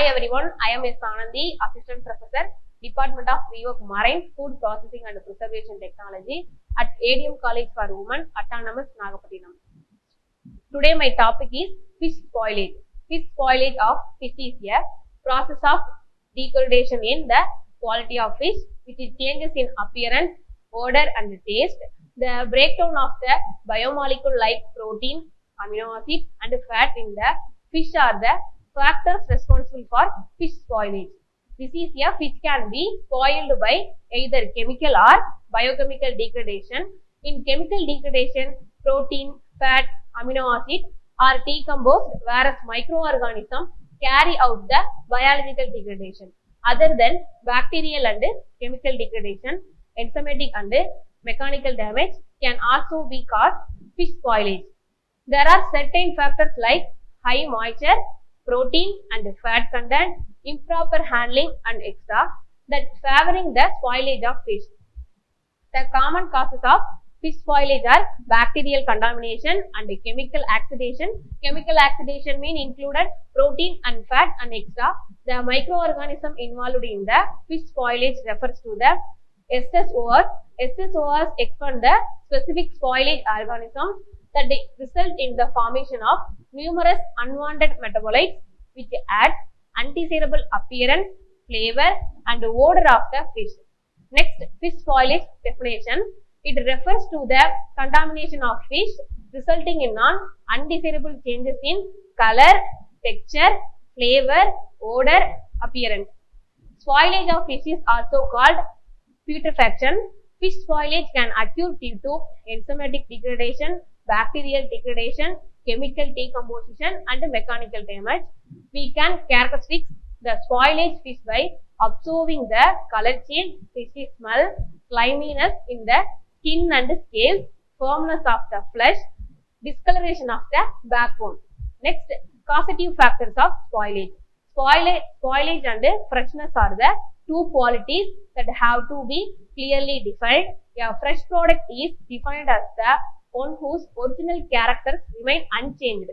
Hi everyone, I am S. Anandi, Assistant Professor, Department of VO Marine, Food Processing and Preservation Technology at ADM College for Women, Autonomous, Nagapattinam. Today my topic is fish spoilage. Fish spoilage of fish is a process of degradation in the quality of fish, which is changes in appearance, odor and taste. The breakdown of the biomolecule like protein, amino acid and fat in the fish are the factors responsible for fish spoilage. This is a fish can be spoiled by either chemical or biochemical degradation. In chemical degradation, protein, fat, amino acid are decomposed, whereas microorganisms carry out the biological degradation. Other than bacterial and chemical degradation, enzymatic and mechanical damage can also be caused fish spoilage. There are certain factors like high moisture, protein and fat content, improper handling and extra that favoring the spoilage of fish. The common causes of fish spoilage are bacterial contamination and chemical oxidation. Chemical oxidation mean included protein and fat and extra. The microorganism involved in the fish spoilage refers to the SSOs. SSOs expand the specific spoilage organisms that result in the formation of numerous unwanted metabolites which add undesirable appearance, flavor and odor of the fish. Next, fish spoilage definition. It refers to the contamination of fish resulting in undesirable changes in color, texture, flavor, odor, appearance. Spoilage of fish is also called putrefaction. Fish spoilage can occur due to enzymatic degradation, bacterial degradation, chemical decomposition and mechanical damage. We can characterize the spoilage fish by observing the color change, fishy smell, sliminess in the skin and scales, firmness of the flesh, discoloration of the backbone. Next, causative factors of spoilage. Spoilage and freshness are the two qualities that have to be clearly defined. A fresh product is defined as the one whose original characters remain unchanged.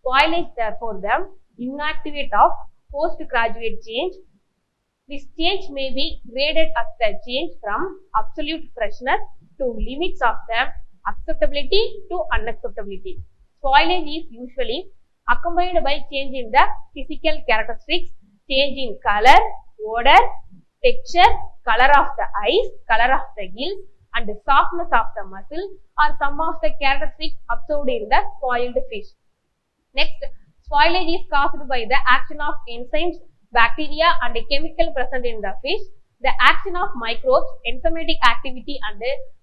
Spoilage, therefore, the inactivate of postgraduate change. This change may be graded as the change from absolute freshness to limits of the acceptability to unacceptability. Spoilage is usually accompanied by change in the physical characteristics, change in color, odor, texture, color of the eyes, color of the gills, and the softness of the muscle are some of the characteristics observed in the spoiled fish. Next, spoilage is caused by the action of enzymes, bacteria, and chemical present in the fish. The action of microbes, enzymatic activity, and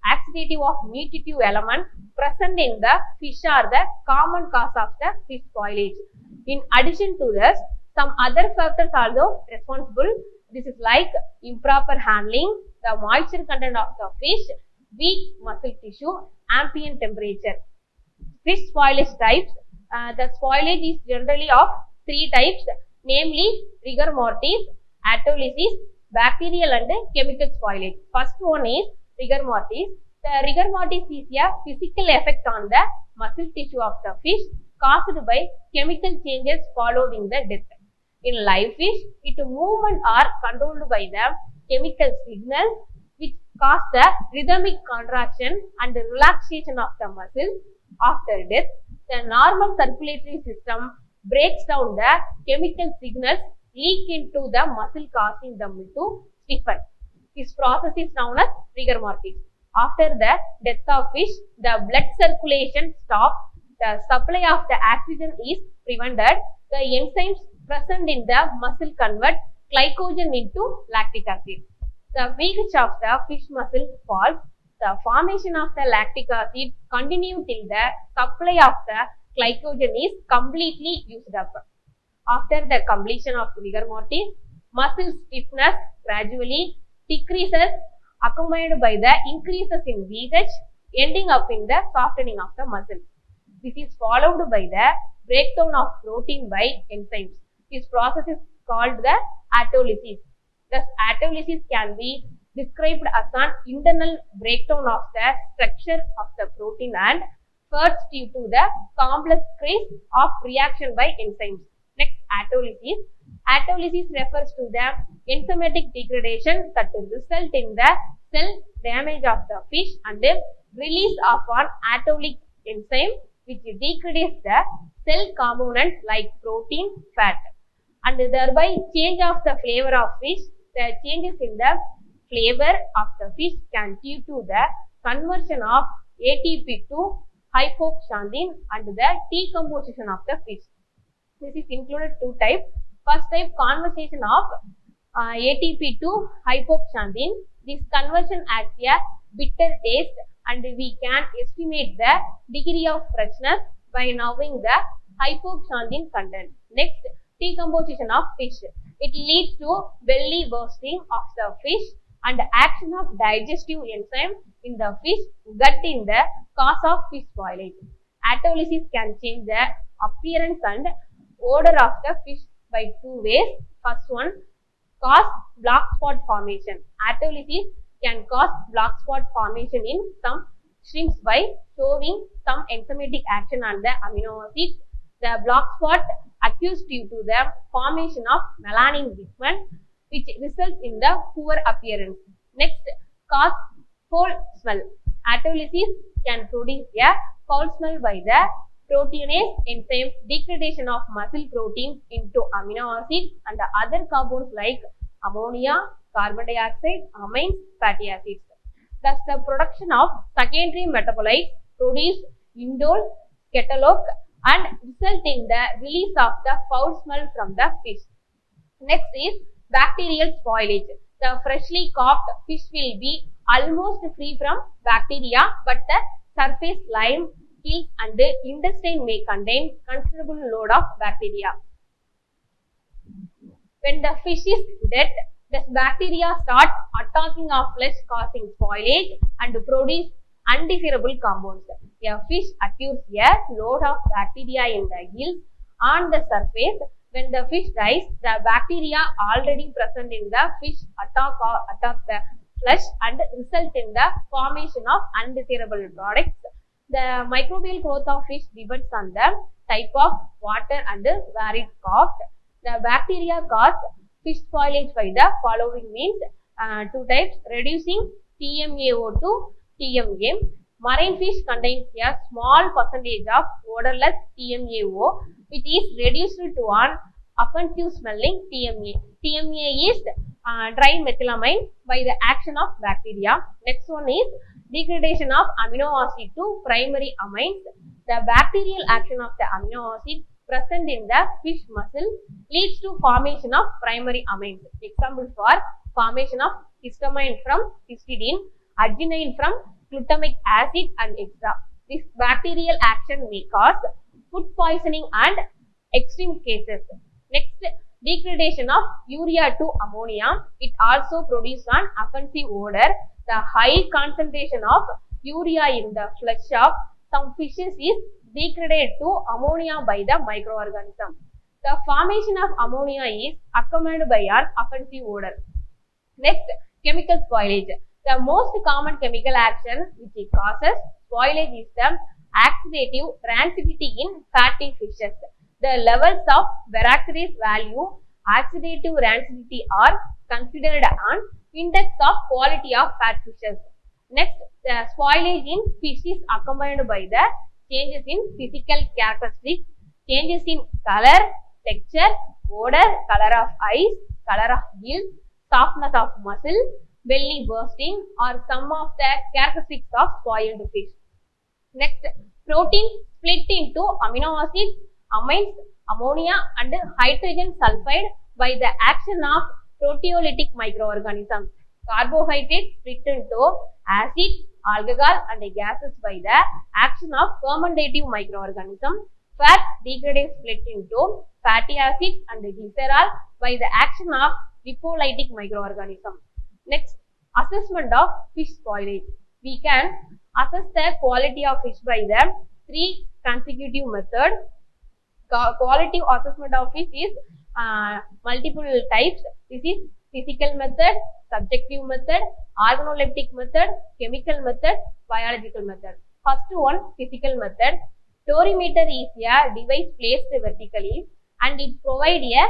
oxidative of nutritive element present in the fish are the common cause of the fish spoilage. In addition to this, some other factors are also responsible. This is like improper handling, the moisture content of the fish, weak muscle tissue, ambient temperature. Fish spoilage types. The spoilage is generally of three types, namely rigor mortis, autolysis, bacterial and chemical spoilage. First one is rigor mortis. The rigor mortis is a physical effect on the muscle tissue of the fish caused by chemical changes following the death. In live fish, its movement are controlled by the chemical signals which cause the rhythmic contraction and relaxation of the muscles. After death, the normal circulatory system breaks down the chemical signals, leak into the muscle causing them to stiffen. This process is known as rigor mortis. After the death of fish, the blood circulation stops, the supply of the oxygen is prevented, the enzymes present in the muscle convert glycogen into lactic acid. The pH of the fish muscle falls. The formation of the lactic acid continues till the supply of the glycogen is completely used up. After the completion of rigor mortis, muscle stiffness gradually decreases accompanied by the increases in pH, ending up in the softening of the muscle. This is followed by the breakdown of protein by enzymes. This process is called the autolysis. Thus, autolysis can be described as an internal breakdown of the structure of the protein and first due to the complex case of reaction by enzymes. Next, autolysis. Autolysis refers to the enzymatic degradation that result in the cell damage of the fish and the release of an autolytic enzyme which degrades the cell components like protein, fat, and thereby change of the flavor of fish. The changes in the flavor of the fish can due to the conversion of ATP to hypoxanthine and the decomposition of the fish. This is included two types. First type, conversion of ATP to hypoxanthine. This conversion acts a bitter taste and we can estimate the degree of freshness by knowing the hypoxanthine content. Next, decomposition of fish. It leads to belly bursting of the fish and action of digestive enzyme in the fish gut in the cause of fish spoilage. Autolysis can change the appearance and odor of the fish by two ways. First one, cause black spot formation. Autolysis can cause black spot formation in some shrimps by showing some enzymatic action on the amino acids. The black spot occurs due to the formation of melanin pigment which results in the poor appearance. Next, cause foul smell. Autolysis can produce a foul smell by the proteinase enzyme degradation of muscle proteins into amino acids and other compounds like ammonia, carbon dioxide, amines, fatty acids. Thus, the production of secondary metabolites produce indole, ketologue and result in the release of the foul smell from the fish. Next is bacterial spoilage. The freshly caught fish will be almost free from bacteria, but the surface slime, gills and the intestine may contain considerable load of bacteria. When the fish is dead, the bacteria start attacking our flesh, causing spoilage and produce undesirable compounds. A fish accrues a load of bacteria in the gills on the surface. When the fish dies, the bacteria already present in the fish attack the flesh and result in the formation of undesirable products. The microbial growth of fish depends on the type of water and where it caught. The bacteria cause fish spoilage by the following means. Two types, reducing TMAO to TMA. Marine fish contains a small percentage of odorless TMAO which is reduced to an offensive smelling TMA. TMA is trimethylamine by the action of bacteria. Next one is degradation of amino acid to primary amines. The bacterial action of the amino acid present in the fish muscle leads to formation of primary amines. Example for formation of histamine from histidine, arginine from glutamic acid and etc. This bacterial action may cause food poisoning and extreme cases. Next, degradation of urea to ammonia. It also produces an offensive odor. The high concentration of urea in the flesh of some fishes is degraded to ammonia by the microorganism. The formation of ammonia is accompanied by an offensive odor. Next, chemical spoilage. The most common chemical action which causes spoilage is the oxidative rancidity in fatty fishes. The levels of Baraxidase value, oxidative rancidity are considered an index of quality of fat fishes. Next, the spoilage in fish is accompanied by the changes in physical characteristics, changes in color, texture, odor, color of eyes, color of gills, softness of muscle, belly bursting are some of the characteristics of spoiled fish. Next, protein split into amino acids, amines, ammonia and hydrogen sulfide by the action of proteolytic microorganisms. Carbohydrates split into acid, alcohol and gases by the action of fermentative microorganisms. Fat degrades split into fatty acids and glycerol by the action of lipolytic microorganisms. Next, assessment of fish spoilage. We can assess the quality of fish by the three consecutive methods. Qualitative assessment of fish is multiple types. This is physical method, subjective method, organoleptic method, chemical method, biological method. First one, physical method. Torimeter is a device placed vertically and it provides a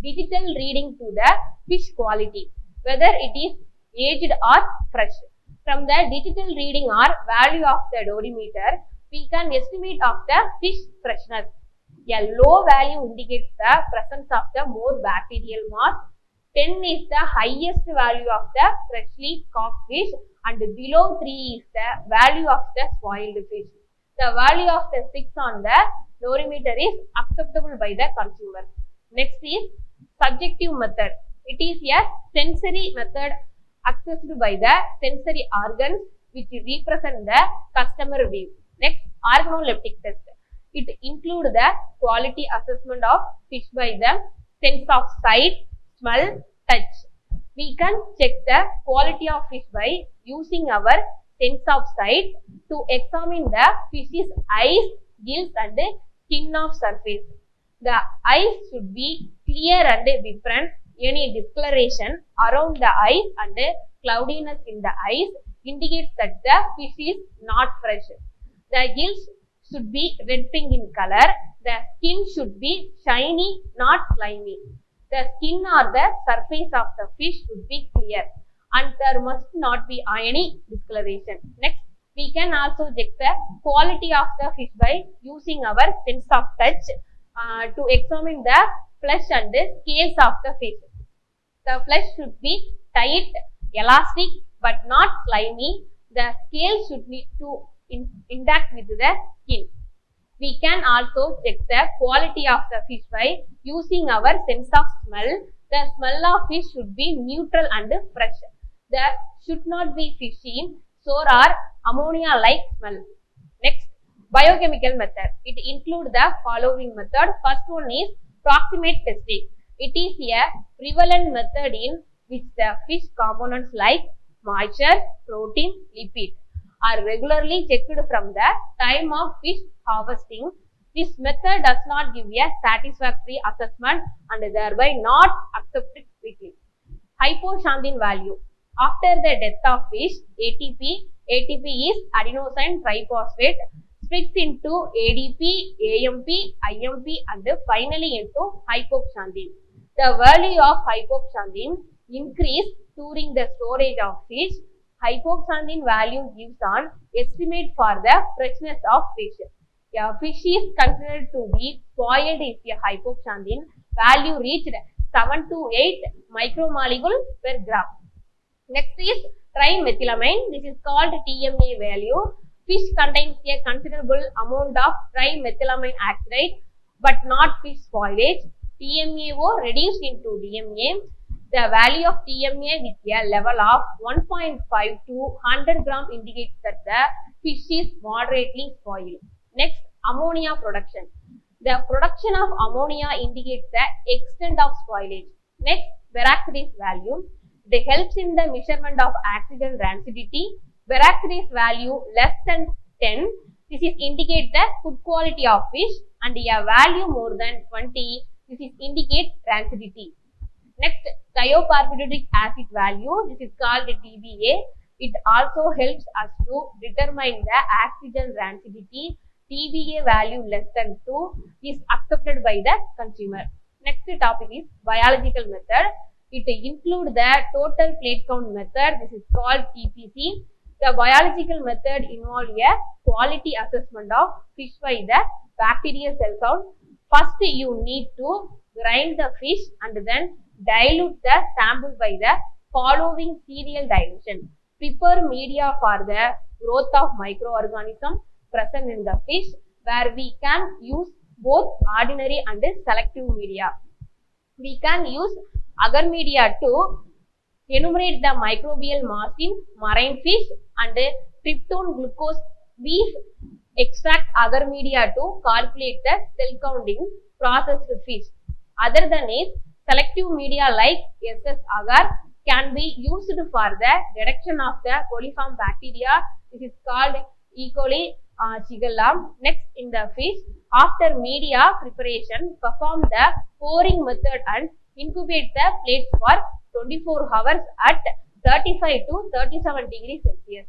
digital reading to the fish quality, whether it is aged or fresh. From the digital reading or value of the dosimeter, we can estimate of the fish freshness. A low value indicates the presence of the more bacterial mass. 10 is the highest value of the freshly caught fish and below 3 is the value of the spoiled fish. The value of the 6 on the dosimeter is acceptable by the consumer. Next is subjective method. It is a sensory method accessed by the sensory organs which represent the customer view. Next, organoleptic test. It includes the quality assessment of fish by the sense of sight, smell, touch. We can check the quality of fish by using our sense of sight to examine the fish's eyes, gills and skin of surface. The eyes should be clear and vibrant. Any discoloration around the eyes and cloudiness in the eyes indicates that the fish is not fresh. The gills should be red pink in color. The skin should be shiny, not slimy. The skin or the surface of the fish should be clear and there must not be any discoloration. Next, we can also check the quality of the fish by using our sense of touch to examine the flesh and scales of the fish. The flesh should be tight, elastic but not slimy. The scale should be intact with the skin. We can also check the quality of the fish by using our sense of smell. The smell of fish should be neutral and fresh. There should not be fishy, sour or ammonia-like smell. Next, biochemical method. It includes the following method. First one is proximate testing. It is a prevalent method in which the fish components like moisture, protein, lipid are regularly checked from the time of fish harvesting. This method does not give a satisfactory assessment and thereby not accepted quickly. Hypoxanthine value. After the death of fish, ATP is adenosine triphosphate, splits into ADP, AMP, IMP and finally into hypoxanthine. The value of hypoxanthine increase during the storage of fish. Hypoxanthine value gives an estimate for the freshness of fish. A fish is considered to be spoiled if a hypoxanthine value reached 7 to 8 micromolecule per gram. Next is trimethylamine. This is called TMA value. Fish contains a considerable amount of trimethylamine oxide but not fish spoilage. TMAO reduced into DMA. The value of TMA with a level of 1.5 to 100 gram indicates that the fish is moderately spoiled. Next, ammonia production. The production of ammonia indicates the extent of spoilage. Next, Baracus value. It helps in the measurement of oxygen rancidity. Baracus value less than 10. This is indicate the food quality of fish and a value more than 20. This is indicate rancidity. Next, thioparbutyric acid value. This is called TBA. It also helps us to determine the oxygen rancidity. TBA value less than 2 is accepted by the consumer. Next topic is biological method. It includes the total plate count method. This is called TPC. The biological method involves a quality assessment of fish by the bacteria cell count. First, you need to grind the fish and then dilute the sample by the following serial dilution. Prepare media for the growth of microorganisms present in the fish, where we can use both ordinary and selective media. We can use agar media to enumerate the microbial mass in marine fish and tryptone glucose beef extract agar media to calculate the cell count in processed fish. Other than it, selective media like SS agar can be used for the detection of the coliform bacteria. This is called E. coli Shigella. Next, in the fish, after media preparation, perform the pouring method and incubate the plates for 24 hours at 35 to 37 degrees Celsius.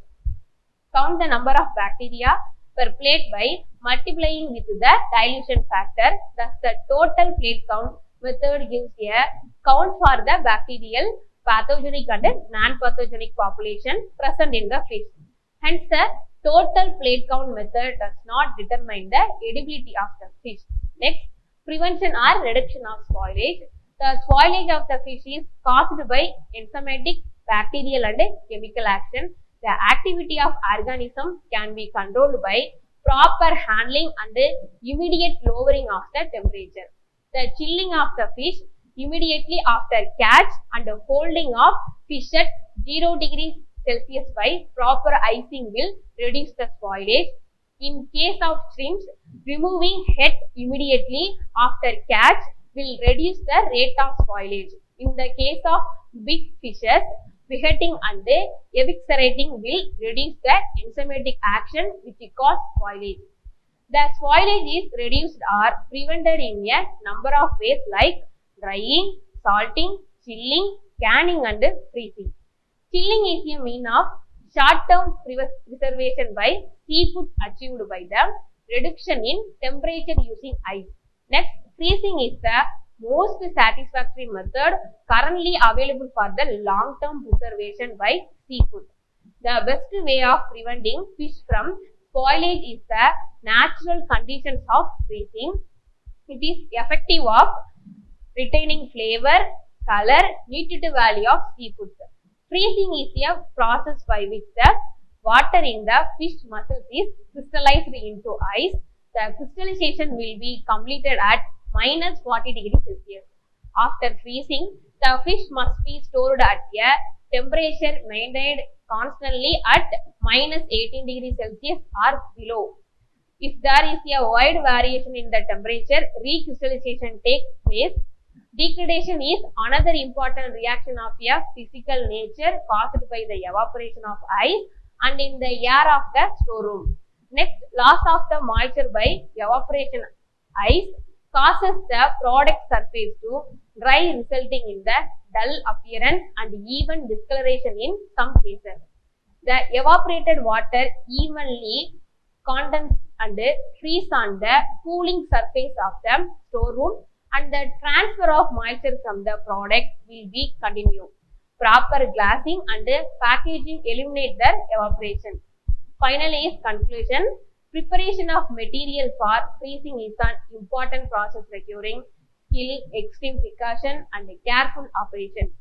Count the number of bacteria per plate by multiplying with the dilution factor. Thus, the total plate count method gives a count for the bacterial, pathogenic and non-pathogenic population present in the fish. Hence, the total plate count method does not determine the edibility of the fish. Next, prevention or reduction of spoilage. The spoilage of the fish is caused by enzymatic, bacterial and chemical action. The activity of organism can be controlled by proper handling and immediate lowering of the temperature. The chilling of the fish immediately after catch and holding of fish at 0 degrees Celsius by proper icing will reduce the spoilage. In case of shrimps, removing head immediately after catch will reduce the rate of spoilage. In the case of big fishes, beheading and eviscerating will reduce the enzymatic action which causes spoilage. The spoilage is reduced or prevented in a number of ways like drying, salting, chilling, canning and freezing. Chilling is a mean of short-term preservation by seafood achieved by the reduction in temperature using ice. Next, freezing is the most satisfactory method currently available for the long-term preservation by seafood. The best way of preventing fish from spoilage is the natural conditions of freezing. It is effective of retaining flavor, color, nutritive value of seafood. Freezing is a process by which the water in the fish muscles is crystallized into ice. The crystallization will be completed at minus 40 degrees Celsius. After freezing, the fish must be stored at a temperature maintained constantly at minus 18 degrees Celsius or below. If there is a wide variation in the temperature, recrystallization takes place. Degradation is another important reaction of a physical nature caused by the evaporation of ice and in the air of the storeroom. Next, loss of the moisture by evaporation ice causes the product surface to dry, resulting in the dull appearance and even discoloration in some cases. The evaporated water evenly condenses and freezes on the cooling surface of the storeroom, and the transfer of moisture from the product will be continued. Proper glassing and packaging eliminate the evaporation. Finally, is conclusion. Preparation of material for freezing is an important process requiring skill, extreme precaution and careful operation.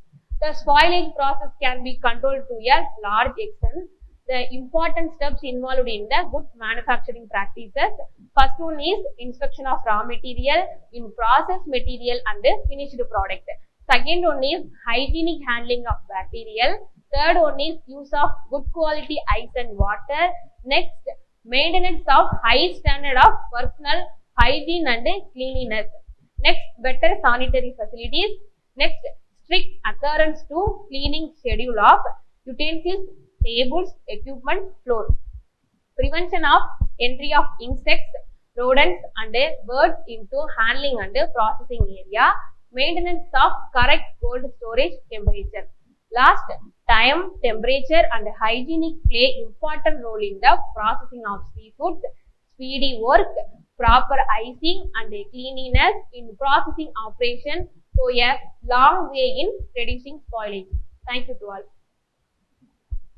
The spoilage process can be controlled to a large extent. The important steps involved in the good manufacturing practices. First one is inspection of raw material in processed material and finished product. Second one is hygienic handling of material. Third one is use of good quality ice and water. Next, maintenance of high standard of personal hygiene and cleanliness. Next, better sanitary facilities. Next, strict adherence to cleaning schedule of utensils, tables, equipment, floor. Prevention of entry of insects, rodents and birds into handling and processing area. Maintenance of correct cold storage temperature. Last, time, temperature and hygienic play important role in the processing of seafood. Speedy work, proper icing and cleanliness in processing operation go a long way in reducing spoilage. Thank you to all.